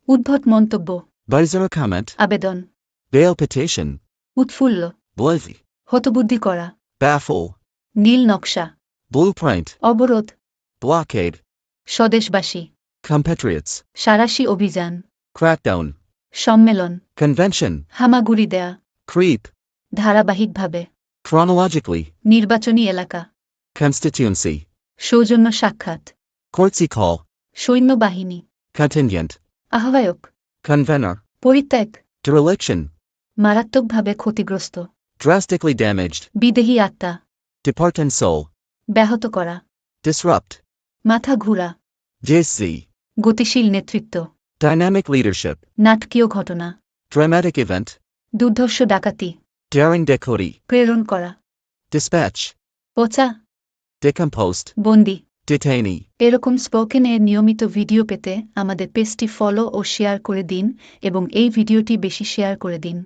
উদ্ভট মন্তব্য, Bizarre comment. আবেদন, Bail petition. উৎফুল্ল, Blathy. হতবুদ্ধি করা, Baffle. নীল নকশা, Blueprint. অবরোধ, Blockade. স্বদেশবাসী, Compatriots. সাঁড়াশি অভিযান, Crackdown. সম্মেলন, Convention. হামাগুড়ি দেয়া, Creep. ধারাবাহিকভাবে, Chronologically. নির্বাচনী এলাকা, Constituency. সৌজন্য সাক্ষাৎ, Courtesy call. সৈন্যবাহিনী, Contingent. আহ্বায়ক, Convener. পরিত্যাগ, Dereliction. মারাত্মকভাবে ক্ষতিগ্রস্ত, Drastically damaged. বিদেহী আত্মা, Depart and soul. ব্যাহত করা, Disrupt. মাথা ঘুরা, JC. গতিশীল নেতৃত্ব, Dynamic leadership. নাটকীয় ঘটনা, Dramatic event. দুর্ধর্ষ ডাকাতি, Daring decory. প্রেরণ করা, Dispatch. পচা, Decomposed. বন্দি। Detainee. এরকম স্পোকেন এর নিয়মিত ভিডিও পেতে আমাদের পেজটি ফলো ও শেয়ার করে দিন এবং এই ভিডিওটি বেশি শেয়ার করে দিন।